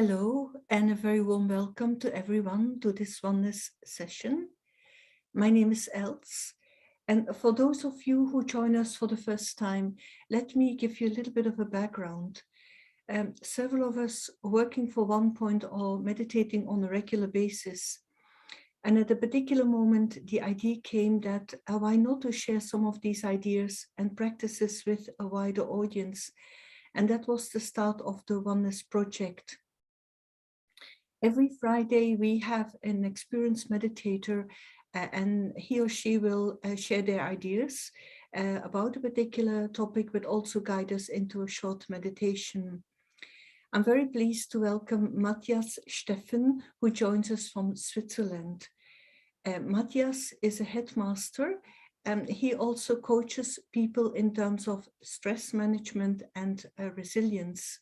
Hello and a very warm welcome to everyone to this oneness session. My name is Els, and for those of you who join us for the first time, let me give you a little bit of a background. Several of us working for Onepoint or meditating on a regular basis. And at a particular moment, the idea came that why not to share some of these ideas and practices with a wider audience. And that was the start of the Oneness Project. Every Friday, we have an experienced meditator and he or she will share their ideas about a particular topic, but also guide us into a short meditation. I'm very pleased to welcome Mathias Steffen, who joins us from Switzerland. Mathias is a headmaster, and he also coaches people in terms of stress management and resilience.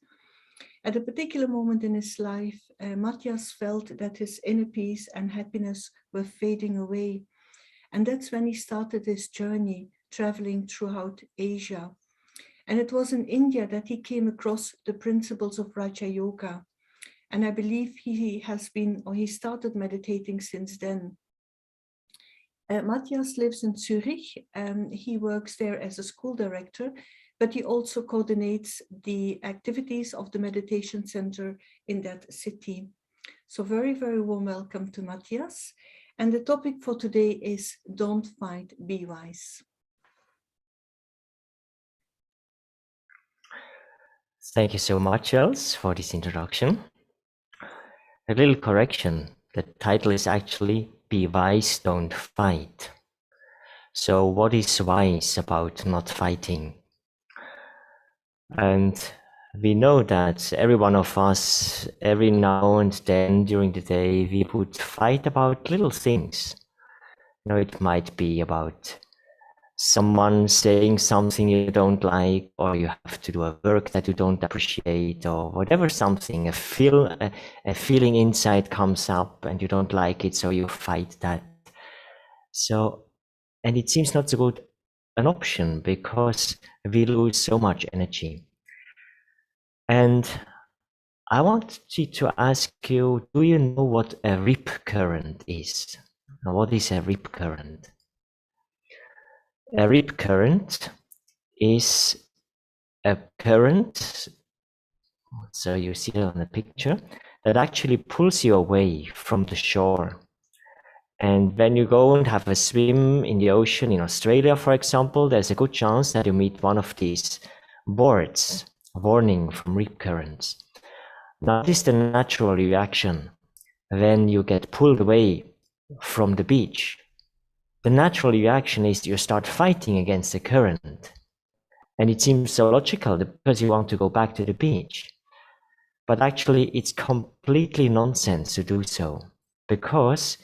At a particular moment in his life, Mathias felt that his inner peace and happiness were fading away. And that's when he started his journey, traveling throughout Asia. And it was in India that he came across the principles of Raja Yoga. And I believe he started meditating since then. Mathias lives in Zurich. He works there as a school director, but he also coordinates the activities of the meditation center in that city. So very, very warm welcome to Mathias. And the topic for today is Don't Fight, Be Wise. Thank you so much, Els, for this introduction. A little correction. The title is actually Be Wise, Don't Fight. So what is wise about not fighting? And we know that every one of us, every now and then during the day, we would fight about little things. It might be about someone saying something you don't like, or you have to do a work that you don't appreciate, or whatever something, a feeling inside comes up and you don't like it, so you fight that. And it seems not so good an option because we lose so much energy. And I want to ask you, do you know what a rip current is? Now, what is a rip current? A rip current is a current, so you see it on the picture, that actually pulls you away from the shore. And when you go and have a swim in the ocean in Australia, for example, there's a good chance that you meet one of these boards, warning from rip currents. Now, this is the natural reaction when you get pulled away from the beach. The natural reaction is you start fighting against the current. And it seems so logical because you want to go back to the beach. But actually, it's completely nonsense to do so, because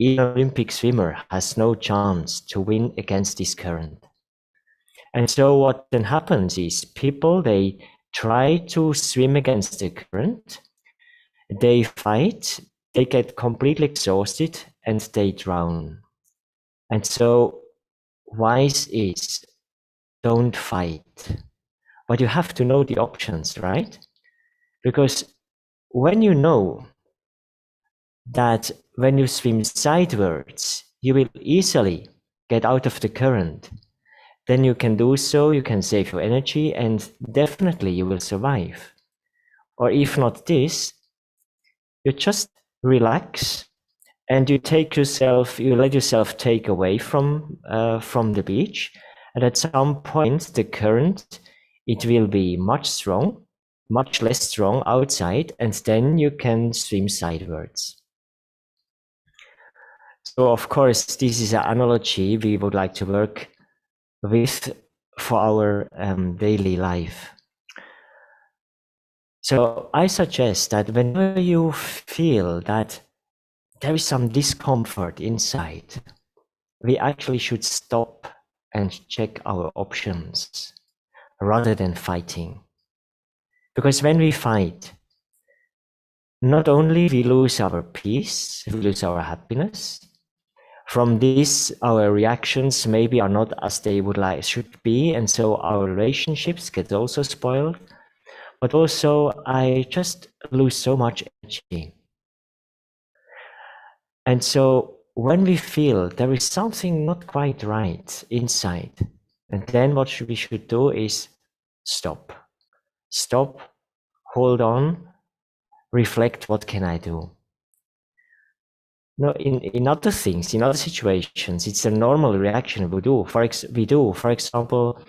an Olympic swimmer has no chance to win against this current. And so what then happens is people, they try to swim against the current, they fight, they get completely exhausted, and they drown. And so wise is don't fight. But you have to know the options, right? Because when you know that when you swim sidewards, you will easily get out of the current, then you can do so, you can save your energy, and definitely you will survive. Or if not this, you just relax and you let yourself take away from the beach. And at some point, the current, it will be much less strong outside, and then you can swim sidewards. So, of course, this is an analogy we would like to work with for our daily life. So I suggest that whenever you feel that there is some discomfort inside, we actually should stop and check our options rather than fighting. Because when we fight, not only we lose our peace, we lose our happiness. From this, our reactions maybe are not as they should be, and so our relationships get also spoiled. but also I just lose so much energy. And so when we feel there is something not quite right inside, and then what we should do is stop, hold on, reflect, what can I do? No, in other things, in other situations, it's a normal reaction we do. For example,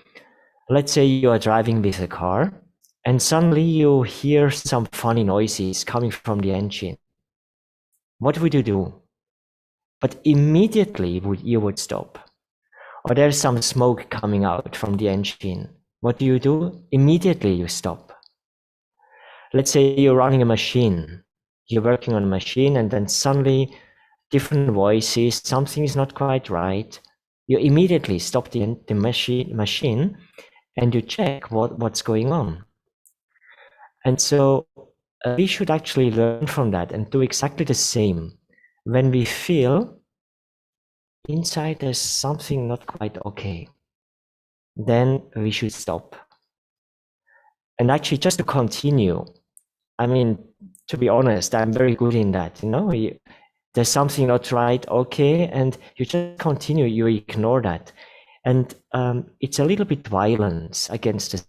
let's say you are driving with a car and suddenly you hear some funny noises coming from the engine. What would you do? But immediately you would stop. Or there's some smoke coming out from the engine. What do? Immediately you stop. Let's say you're running a machine. You're working on a machine and then suddenly different voices, something is not quite right. You immediately stop the machine and you check what's going on. And so we should actually learn from that and do exactly the same. When we feel inside there's something not quite okay, then we should stop. And actually just to continue, I mean, to be honest, I'm very good in that, there's something not right, okay, and you just continue, you ignore that. And it's a little bit violence against the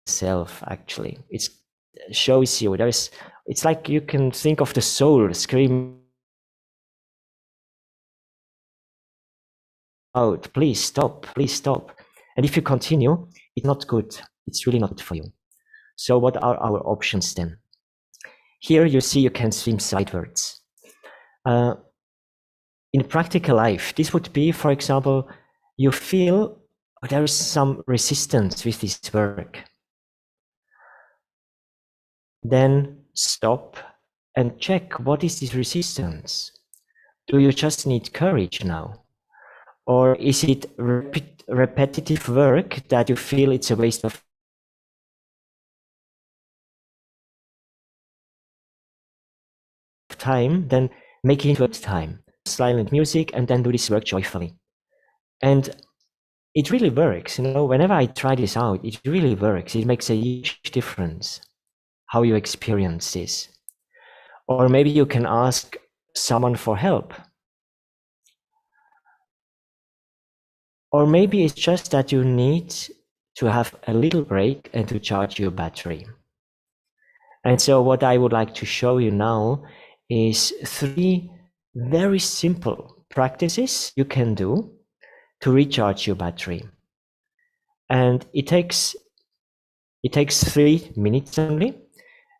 self, actually. It shows you, it's like you can think of the soul screaming out, please stop, please stop. And if you continue, it's not good. It's really not good for you. So what are our options then? Here you see you can swim sidewards. In practical life, this would be, for example, you feel there is some resistance with this work. Then stop and check, what is this resistance? Do you just need courage now? Or is it repetitive work that you feel it's a waste of time? Then make it into time, silent music, and then do this work joyfully. And it really works. Whenever I try this out, it really works. It makes a huge difference how you experience this. Or maybe you can ask someone for help. Or maybe it's just that you need to have a little break and to charge your battery. And so what I would like to show you now is 3 very simple practices you can do to recharge your battery. And it takes 3 minutes only.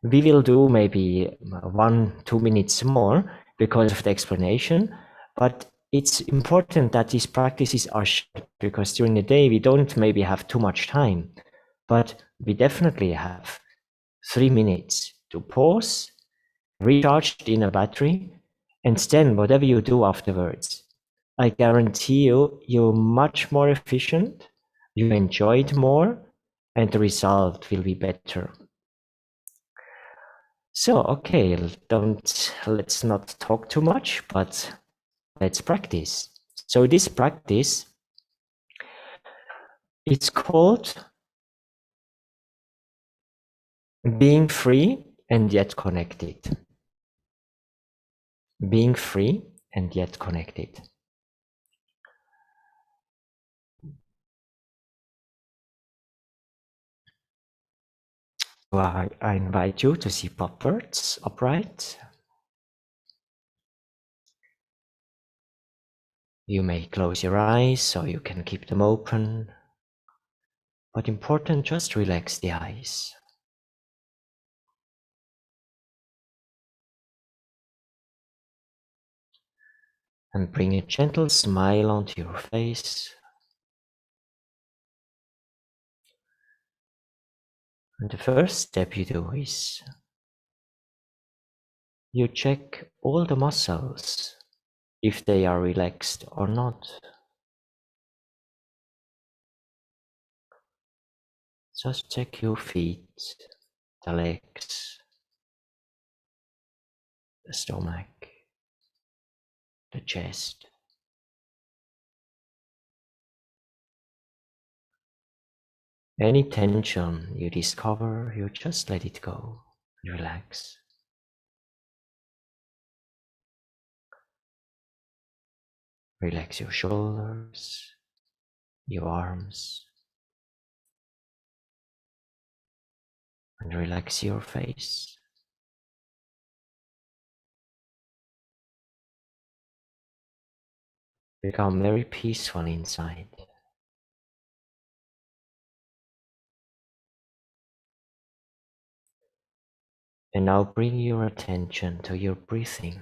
We will do maybe 1-2 minutes more because of the explanation, but it's important that these practices are short, because during the day we don't maybe have too much time, but we definitely have 3 minutes to pause, recharge the inner battery, and then whatever you do afterwards, I guarantee you're much more efficient, you enjoy it more, and the result will be better. So, okay, let's not talk too much, but let's practice. So this practice, it's called being free and yet connected. Being free and yet connected. Well, I invite you to sit upright. You may close your eyes so you can keep them open, but important, just relax the eyes. And bring a gentle smile onto your face. And the first step you do is you check all the muscles, if they are relaxed or not. Just check your feet, the legs, the stomach, the chest. Any tension you discover, you just let it go, relax. Relax your shoulders, your arms, and relax your face. Become very peaceful inside. And now bring your attention to your breathing.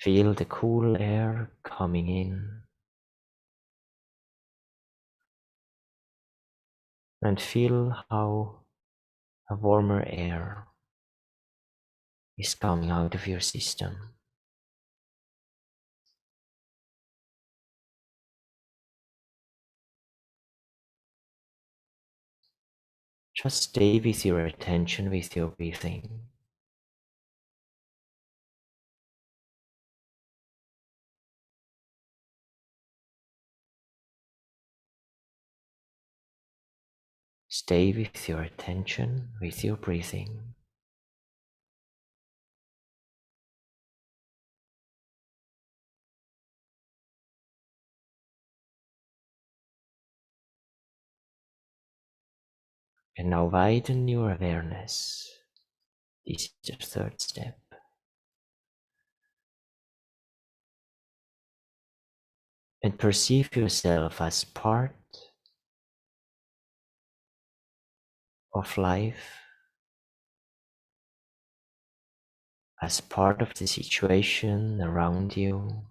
Feel the cool air coming in and feel how a warmer air is coming out of your system. Just stay with your attention with your breathing. Stay with your attention with your breathing. And now widen your awareness. This is the third step. And perceive yourself as part of life, as part of the situation around you,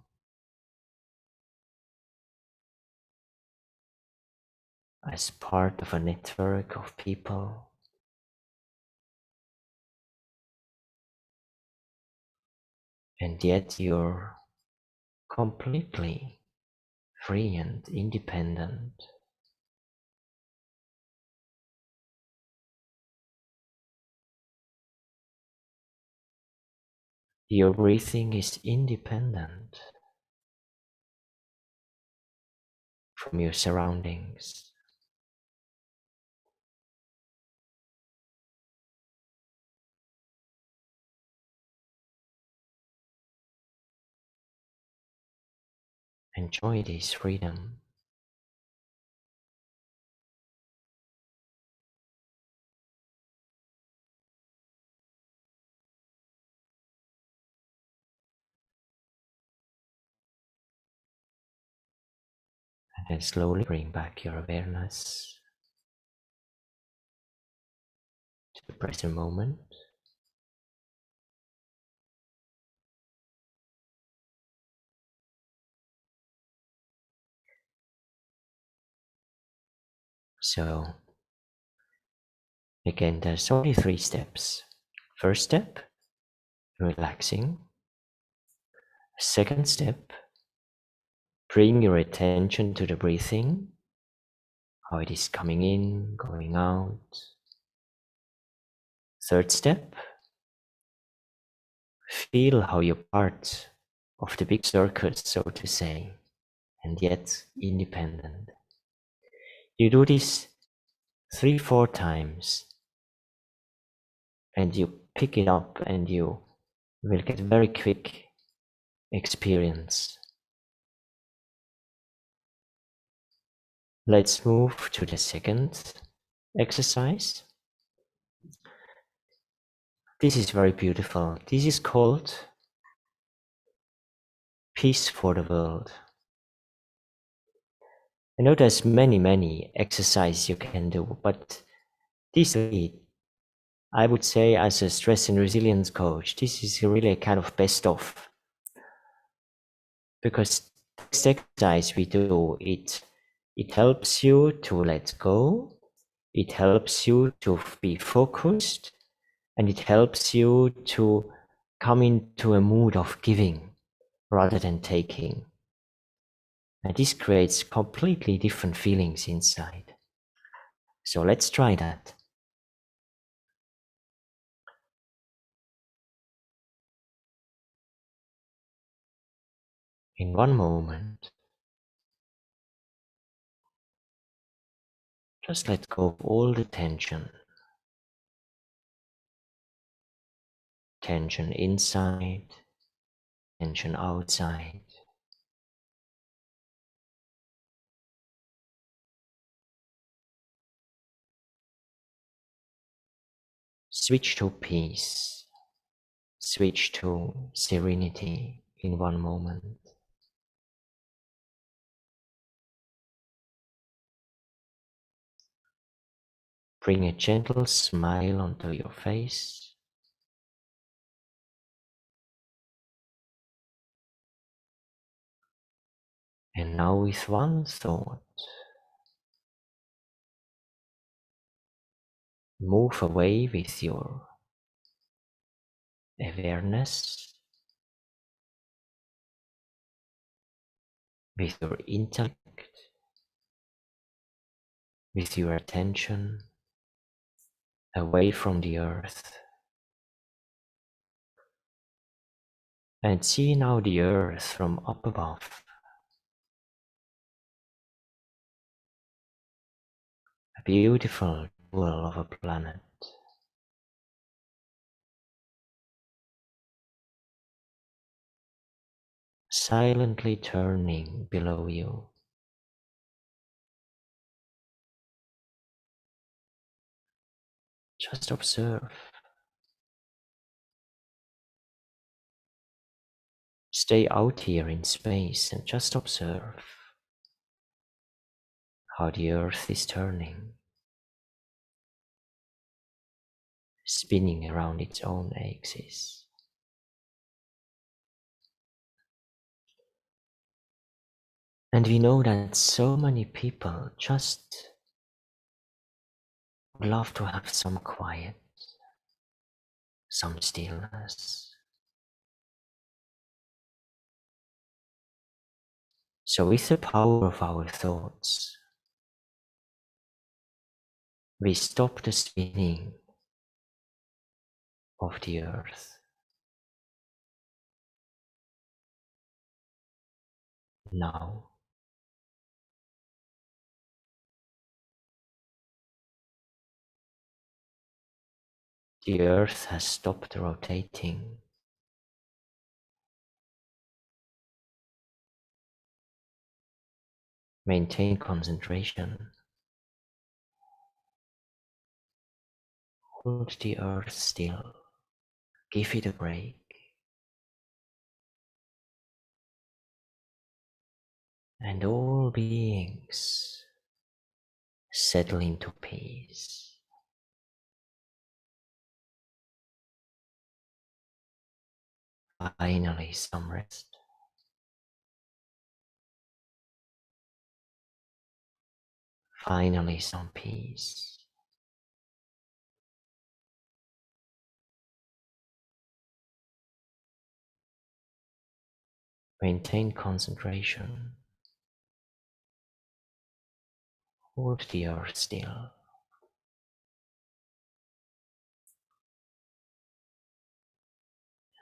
as part of a network of people. And yet you're completely free and independent. Your breathing is independent from your surroundings. Enjoy this freedom. And then slowly bring back your awareness to the present moment. So again, there's only 3 steps. First step, relaxing. Second step, bring your attention to the breathing, how it is coming in, going out. Third step, feel how you're part of the big circus, so to say, and yet independent. You do this 3-4 times and you pick it up and you will get very quick experience. Let's move to the second exercise. This is very beautiful. This is called Peace for the World. I know there's many exercises you can do, but this, I would say, as a stress and resilience coach, this is really a kind of best of. Because this exercise we do, it helps you to let go, it helps you to be focused, and it helps you to come into a mood of giving rather than taking. And this creates completely different feelings inside. So let's try that. In one moment, just let go of all the tension. Tension inside, tension outside. Switch to peace. Switch to serenity in one moment. Bring a gentle smile onto your face. And now with one thought, move away with your awareness, with your intellect, with your attention, away from the earth. And see now the earth from up above. A beautiful jewel of a planet. Silently turning below you. Just observe. Stay out here in space and just observe how the earth is turning, spinning around its own axis. And we know that so many people just would love to have some quiet, some stillness. So with the power of our thoughts, we stop the spinning of the earth. Now, the earth has stopped rotating. Maintain concentration. Hold the earth still. Give it a break. And all beings settle into peace. Finally, some rest. Finally, some peace. Maintain concentration. Hold the earth still.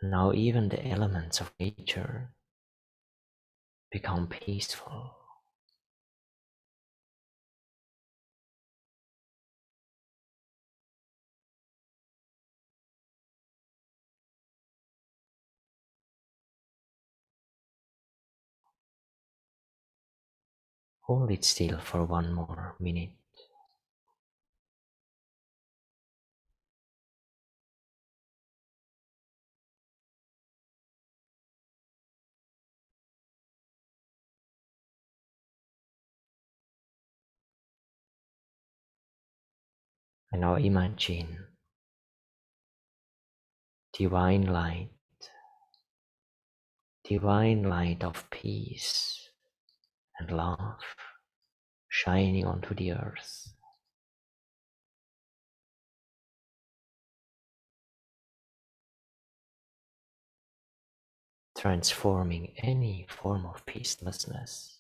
Now even the elements of nature become peaceful. Hold it still for one more minute. And now imagine divine light of peace and love shining onto the earth. Transforming any form of peacelessness.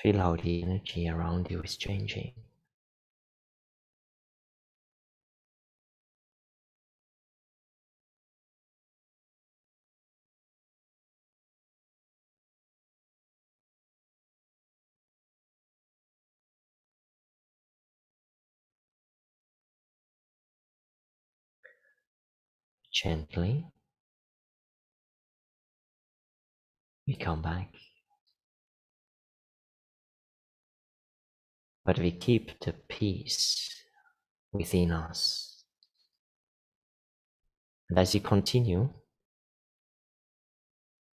Feel how the energy around you is changing. Gently, we come back, but we keep the peace within us. And as you continue,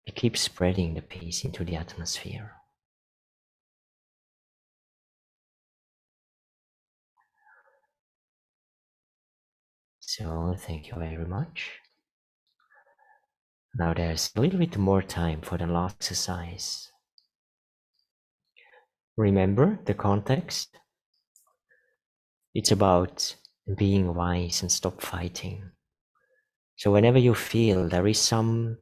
we keep spreading the peace into the atmosphere. So, thank you very much. Now there's a little bit more time for the last exercise. Remember the context? It's about being wise and stop fighting. So whenever you feel there is some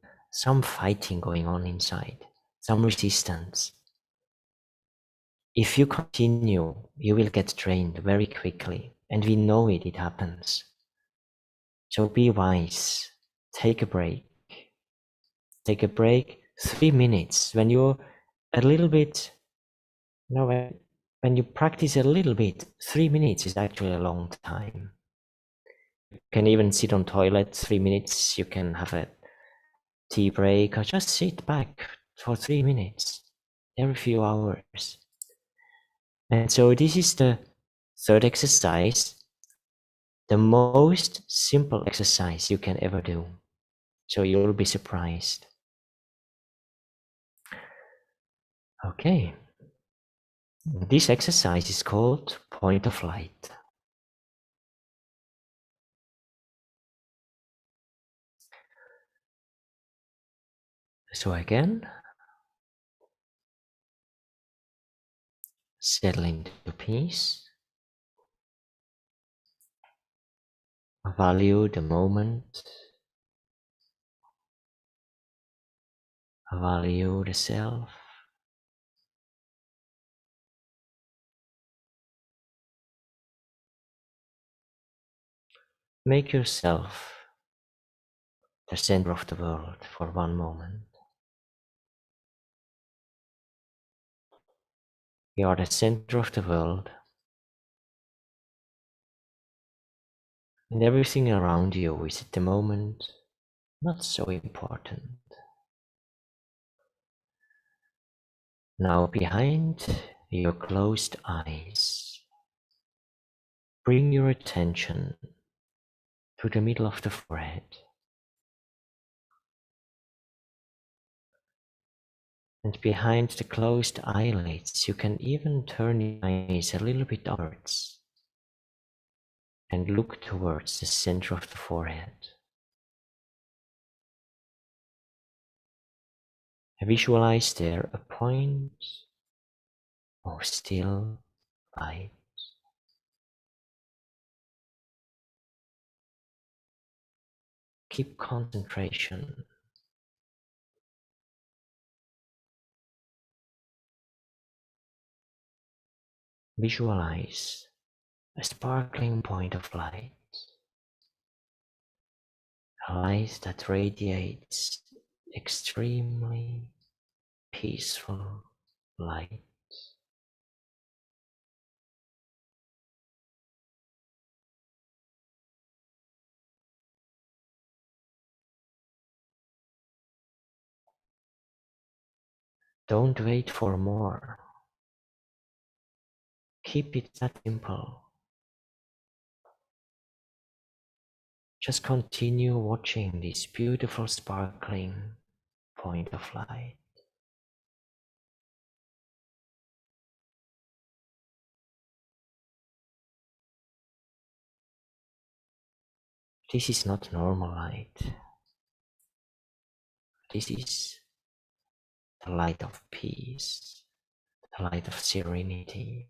fighting going on inside, some resistance, if you continue, you will get drained very quickly. And we know it happens. So be wise, take a break. Take a break, 3 minutes. When you're a little bit, when you practice a little bit, 3 minutes is actually a long time. You can even sit on toilet 3 minutes. You can have a tea break or just sit back for 3 minutes every few hours. And so this is the third exercise, the most simple exercise you can ever do. So you'll be surprised. Okay. This exercise is called point of light. So again, settle into peace, value the moment, value the self. Make yourself the center of the world for one moment. You are the center of the world, and everything around you is at the moment not so important. Now, behind your closed eyes, bring your attention to the middle of the forehead. And behind the closed eyelids, you can even turn your eyes a little bit upwards and look towards the center of the forehead. Visualize there a point of still light. Keep concentration. Visualize a sparkling point of light, a light that radiates extremely peaceful light. Don't wait for more. Keep it that simple. Just continue watching this beautiful sparkling point of light. This is not normal light. This is the light of peace, the light of serenity.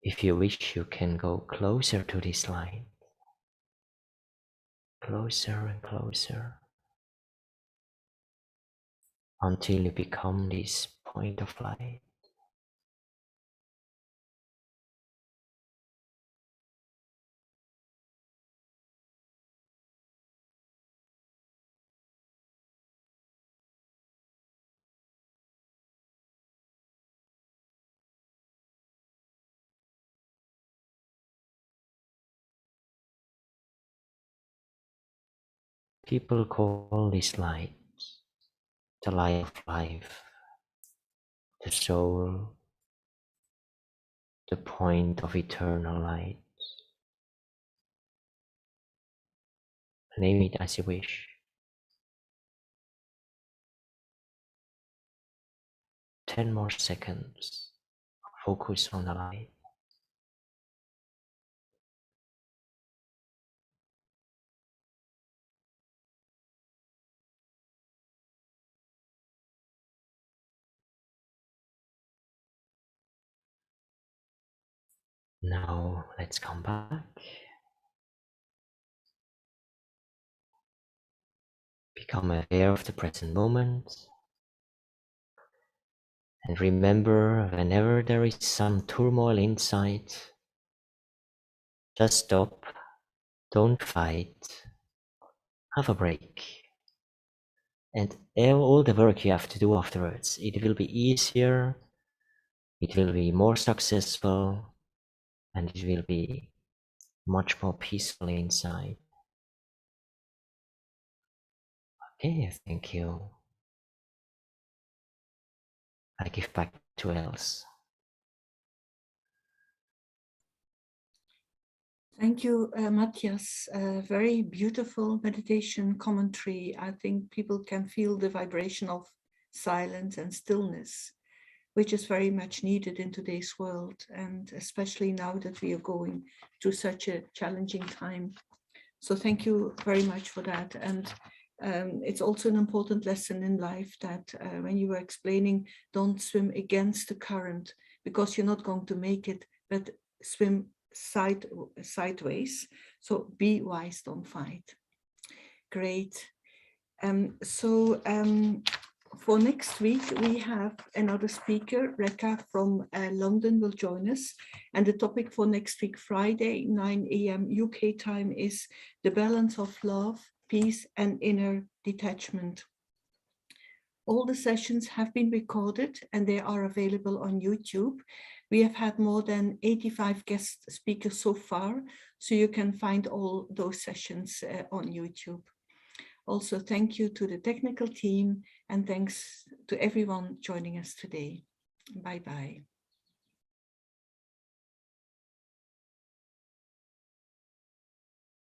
If you wish, you can go closer to this light, closer and closer, until you become this point of light. People call this light the light of life, the soul, the point of eternal light. Name it as you wish. 10 more seconds. Focus on the light. Now let's come back. Become aware of the present moment. And remember, whenever there is some turmoil inside, just stop, don't fight, have a break. And all the work you have to do afterwards, it will be easier, it will be more successful, and it will be much more peaceful inside. Okay, thank you. I give back to Els. Thank you, Mathias. Very beautiful meditation commentary. I think people can feel the vibration of silence and stillness, which is very much needed in today's world, and especially now that we are going through such a challenging time. So thank you very much for that. And it's also an important lesson in life that when you were explaining, don't swim against the current, because you're not going to make it, but swim sideways. So be wise, don't fight. Great. For next week, we have another speaker, Rekha from London will join us. And the topic for next week, Friday, 9 a.m. UK time, is the balance of love, peace, and inner detachment. All the sessions have been recorded and they are available on YouTube. We have had more than 85 guest speakers so far, so you can find all those sessions on YouTube. Also, thank you to the technical team and thanks to everyone joining us today. Bye-bye.